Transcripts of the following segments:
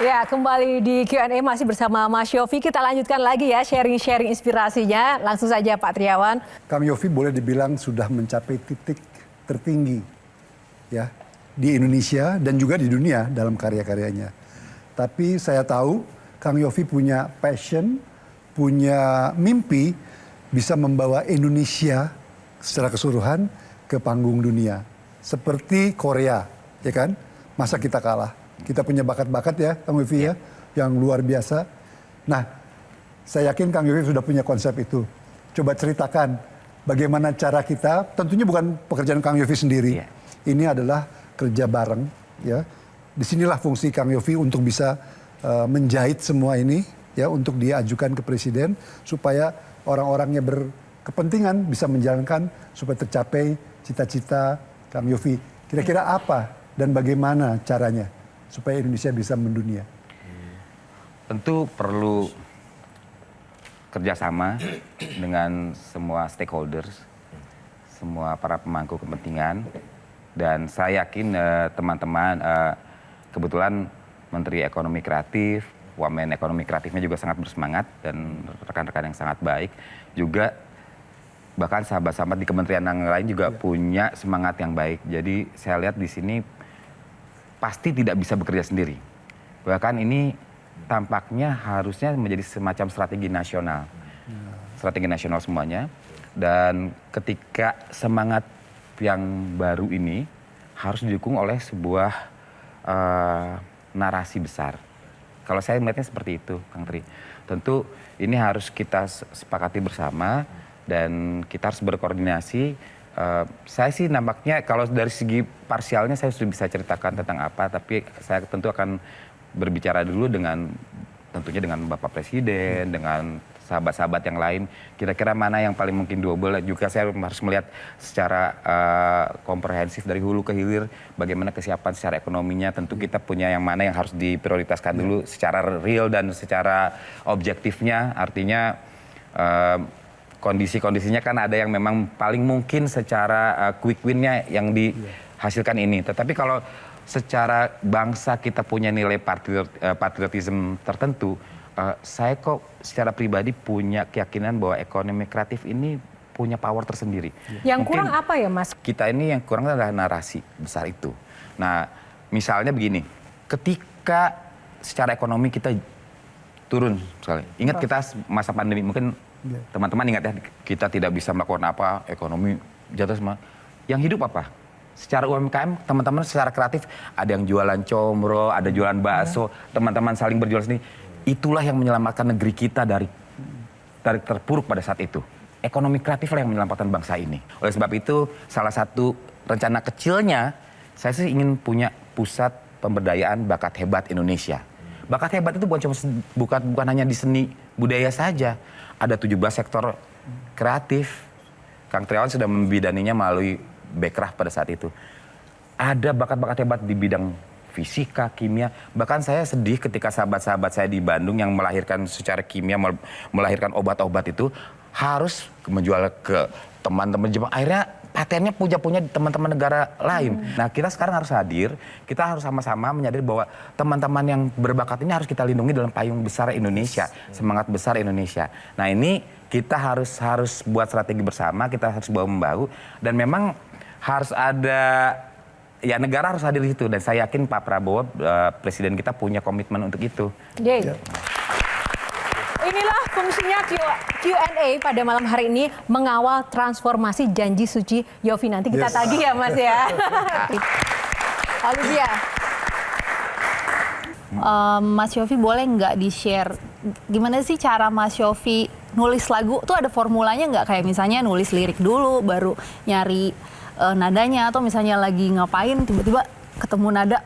Ya, kembali di Q&A masih bersama Mas Yofi. Kita lanjutkan lagi ya sharing-sharing inspirasinya. Langsung saja Pak Triawan. Kang Yofi boleh dibilang sudah mencapai titik tertinggi ya di Indonesia dan juga di dunia dalam karya-karyanya. Tapi saya tahu Kang Yofi punya passion, punya mimpi bisa membawa Indonesia secara keseluruhan ke panggung dunia. Seperti Korea, ya kan? Masa kita kalah? Kita punya bakat-bakat ya, Kang Yofi ya, yang luar biasa. Nah, saya yakin Kang Yofi sudah punya konsep itu. Coba ceritakan bagaimana cara kita, tentunya bukan pekerjaan Kang Yofi sendiri. Ini adalah kerja bareng, ya. Disinilah fungsi Kang Yofi untuk bisa menjahit semua ini, ya, untuk diajukan ke Presiden supaya orang-orangnya berkepentingan bisa menjalankan supaya tercapai cita-cita Kang Yofi. Kira-kira apa dan bagaimana caranya supaya Indonesia bisa mendunia? Tentu perlu kerjasama dengan semua stakeholders, semua para pemangku kepentingan, dan saya yakin teman-teman, kebetulan Menteri Ekonomi Kreatif, Wamen Ekonomi Kreatifnya juga sangat bersemangat dan rekan-rekan yang sangat baik, juga bahkan sahabat-sahabat di kementerian yang lain juga punya semangat yang baik. Jadi saya lihat di sini pasti tidak bisa bekerja sendiri. Bahkan ini tampaknya harusnya menjadi semacam strategi nasional. Strategi nasional semuanya. Dan ketika semangat yang baru ini harus didukung oleh sebuah narasi besar. Kalau saya melihatnya seperti itu, Kang Tri. Tentu ini harus kita sepakati bersama dan kita harus berkoordinasi. Saya sih nampaknya kalau dari segi parsialnya saya sudah bisa ceritakan tentang apa, tapi saya tentu akan berbicara dulu dengan tentunya dengan Bapak Presiden, dengan sahabat-sahabat yang lain, kira-kira mana yang paling mungkin doable. Juga saya harus melihat secara komprehensif dari hulu ke hilir bagaimana kesiapan secara ekonominya. Tentu kita punya yang mana yang harus diprioritaskan dulu secara real dan secara objektifnya, artinya kondisi-kondisinya kan ada yang memang paling mungkin secara quick win-nya yang dihasilkan ini. Tetapi kalau secara bangsa kita punya nilai patriotisme tertentu, saya kok secara pribadi punya keyakinan bahwa ekonomi kreatif ini punya power tersendiri. Yang mungkin kurang apa ya, Mas? Kita ini yang kurang adalah narasi besar itu. Nah, misalnya begini, ketika secara ekonomi kita turun sekali. Ingat kita masa pandemi, mungkin teman-teman ingat ya, kita tidak bisa melakukan apa, ekonomi jatuh semua. Yang hidup apa? Secara UMKM, teman-teman secara kreatif, ada yang jualan comro, ada jualan bakso, teman-teman saling berjualan sendiri. Itulah yang menyelamatkan negeri kita dari terpuruk pada saat itu. Ekonomi kreatif lah yang menyelamatkan bangsa ini. Oleh sebab itu, salah satu rencana kecilnya, saya sih ingin punya pusat pemberdayaan bakat hebat Indonesia. Bakat hebat itu bukan hanya di seni budaya saja. Ada 17 sektor kreatif. Kang Triawan sudah membidaninya melalui Bekraf pada saat itu. Ada bakat-bakat hebat di bidang fisika, kimia. Bahkan saya sedih ketika sahabat-sahabat saya di Bandung yang melahirkan secara kimia, melahirkan obat-obat itu harus menjual ke teman-teman Jepang. Akhirnya patennya punya teman-teman negara lain. Nah, kita sekarang harus hadir, kita harus sama-sama menyadari bahwa teman-teman yang berbakat ini harus kita lindungi dalam payung besar Indonesia, semangat besar Indonesia. Nah, ini kita harus buat strategi bersama, kita harus bahu-membahu, dan memang harus ada, ya negara harus hadir di situ, dan saya yakin Pak Prabowo, Presiden kita punya komitmen untuk itu. Inilah fungsinya Q&A pada malam hari ini, mengawal transformasi janji suci Yofi. Nanti kita tagih ya, Mas ya. Olivia. Mas Yofi boleh nggak di-share gimana sih cara Mas Yofi nulis lagu tuh, ada formulanya nggak? Kayak misalnya nulis lirik dulu, baru nyari nadanya, atau misalnya lagi ngapain tiba-tiba ketemu nada,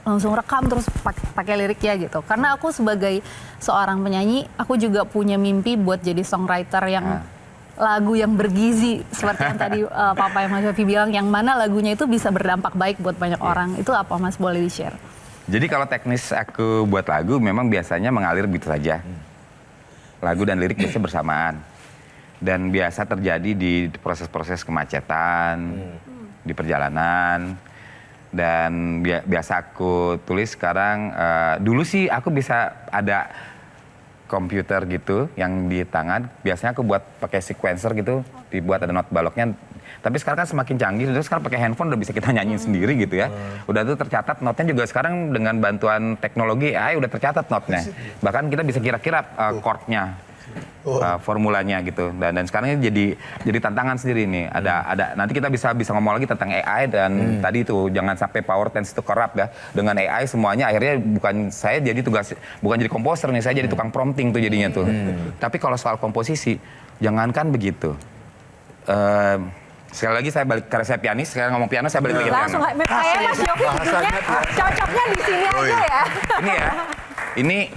langsung rekam terus pakai lirik ya gitu. Karena aku sebagai seorang penyanyi, aku juga punya mimpi buat jadi songwriter yang lagu yang bergizi seperti yang tadi Papa yang Mas Yofi bilang, yang mana lagunya itu bisa berdampak baik buat banyak orang. Itu apa, Mas, boleh di-share? Jadi kalau teknis aku buat lagu memang biasanya mengalir begitu saja. Lagu dan lirik biasanya bersamaan. Dan biasa terjadi di proses-proses kemacetan, di perjalanan. Dan biasa aku tulis sekarang, dulu sih aku bisa ada komputer gitu yang di tangan. Biasanya aku buat pakai sequencer gitu, dibuat ada not baloknya. Tapi sekarang kan semakin canggih, terus sekarang pakai handphone udah bisa kita nyanyiin sendiri gitu ya. Udah tuh tercatat notnya juga sekarang dengan bantuan teknologi AI udah tercatat notnya. Bahkan kita bisa kira-kira chordnya. Formulanya gitu dan sekarang ini jadi tantangan sendiri nih ada nanti kita bisa ngomong lagi tentang AI dan tadi itu jangan sampai power tends to corrupt ya dengan AI semuanya akhirnya bukan saya jadi bukan jadi komposer nih saya jadi tukang prompting tuh jadinya tuh tapi kalau soal komposisi jangankan begitu sekali lagi saya balik karena saya pianis sekarang ngomong piano saya balik lagi piano Langsung kayak Mas Yofi duduknya cocoknya di sini aja ya. ini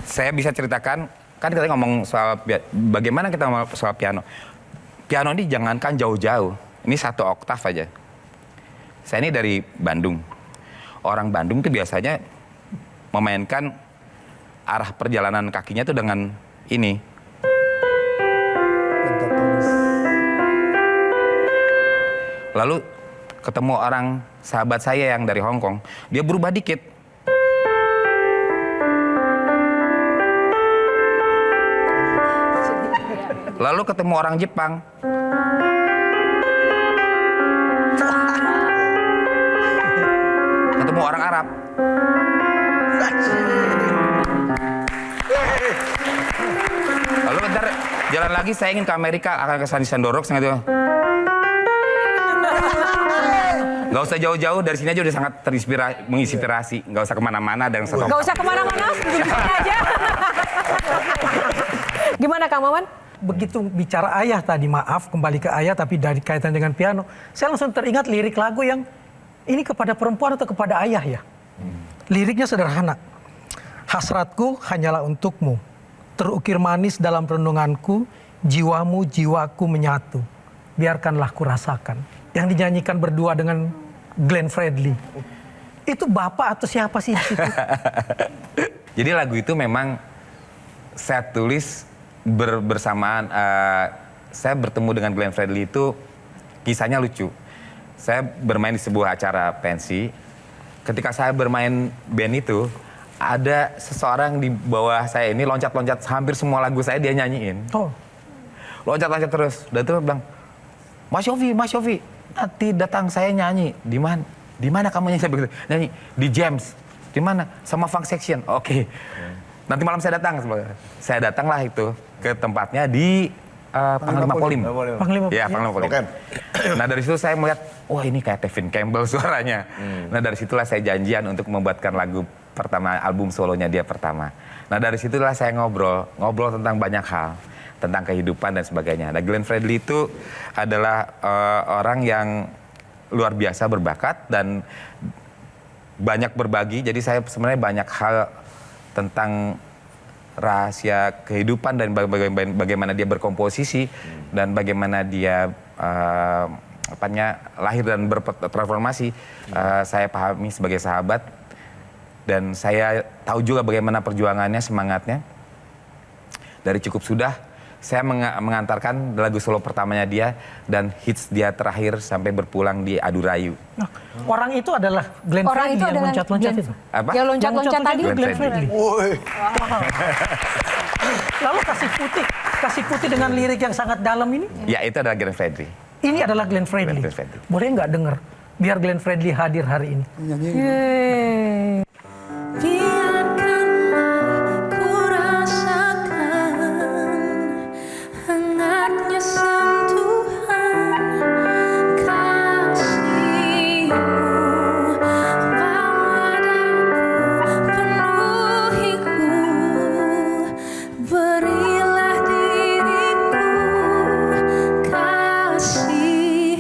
saya bisa ceritakan. Kan kita ngomong soal bagaimana kita ngomong soal piano. Piano ini jangankan jauh-jauh. Ini 1 oktav aja. Saya ini dari Bandung. Orang Bandung tuh biasanya memainkan arah perjalanan kakinya tuh dengan ini. Lalu ketemu orang sahabat saya yang dari Hong Kong. Dia berubah dikit. Lalu ketemu orang Jepang. Ketemu orang Arab. Lalu bentar jalan lagi saya ingin ke Amerika akan ke Sandorok gitu. Gak usah jauh-jauh dari sini aja udah sangat menginspirasi. Gak usah kemana-mana dan Gak usah kemana-mana, duduk di sini aja. Gimana Kang Maman? Begitu bicara ayah tadi, maaf kembali ke ayah tapi dari kaitan dengan piano, saya langsung teringat lirik lagu yang ini kepada perempuan atau kepada ayah ya. Liriknya sederhana. Hasratku hanyalah untukmu, terukir manis dalam renunganku, jiwamu jiwaku menyatu, biarkanlah ku rasakan. Yang dinyanyikan berdua dengan Glenn Fredly. Itu bapak atau siapa sih di situ? Jadi lagu itu memang saya tulis bersamaan saya bertemu dengan Glenn Fredly itu kisahnya lucu. Saya bermain di sebuah acara pensi. Ketika saya bermain band itu ada seseorang di bawah saya ini loncat-loncat hampir semua lagu saya dia nyanyiin. Oh. Loncat-loncat terus. Dan terus bilang, Mas Yofi, nanti datang saya nyanyi. Di mana? Di mana kamu nyanyi? Saya begitu. Nyanyi di James. Di mana? Sama Funk Section. Oke. Nanti malam saya datang. Saya datanglah itu ke tempatnya di Panglima Polim. Ya, Panglima Polim. Nah dari situ saya melihat, wah ini kayak Tevin Campbell suaranya. Nah dari situlah saya janjian untuk membuatkan lagu pertama, album solonya dia pertama. Nah dari situlah saya ngobrol tentang banyak hal. Tentang kehidupan dan sebagainya. Nah Glenn Fredly itu adalah orang yang luar biasa berbakat dan banyak berbagi. Jadi saya sebenarnya banyak hal tentang rahasia kehidupan dan bagaimana dia berkomposisi dan bagaimana dia lahir dan bertransformasi saya pahami sebagai sahabat dan saya tahu juga bagaimana perjuangannya, semangatnya. Dari Cukup Sudah saya mengantarkan lagu solo pertamanya dia dan hits dia terakhir sampai berpulang di Adu Rayu. Nah, orang itu adalah Glenn Fredly yang loncat-loncat itu. Apa? Yang loncat-loncat tadi Glenn Fredly. Lalu kasih putih dengan lirik yang sangat dalam ini? Ya itu adalah Glenn Fredly. Ini adalah Glenn Fredly. Glenn Fredly. Boleh nggak denger? Biar Glenn Fredly hadir hari ini. Yeay. Biarkanlah ku rasakan hangatnya sentuhan kasih-Mu, bawa daku penuhiku, berilah diriku kasih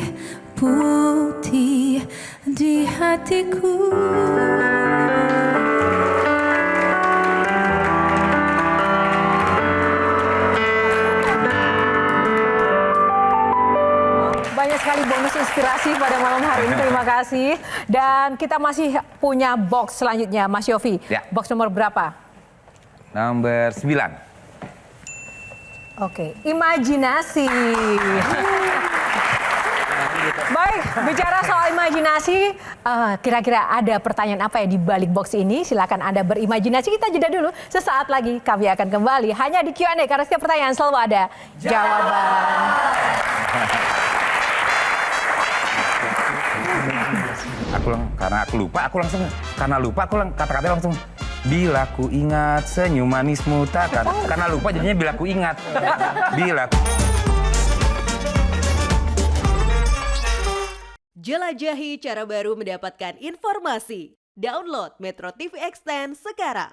putih di hatiku. Banyak sekali bonus inspirasi pada malam hari ini. Terima kasih. Dan kita masih punya box selanjutnya, Mas Yofi. Ya. Box nomor berapa? Nomor 9. Oke, imajinasi. Baik, bicara soal imajinasi, kira-kira ada pertanyaan apa ya di balik box ini? Silakan Anda berimajinasi. Kita jeda dulu. Sesaat lagi kami akan kembali hanya di Q&A karena setiap pertanyaan selalu ada jawaban. Karena aku lupa kata-katanya langsung bila ku ingat senyum manismu takkan. Karena lupa jadinya bila ku ingat. Jelajahi cara baru mendapatkan informasi. Download Metro TV Extend sekarang.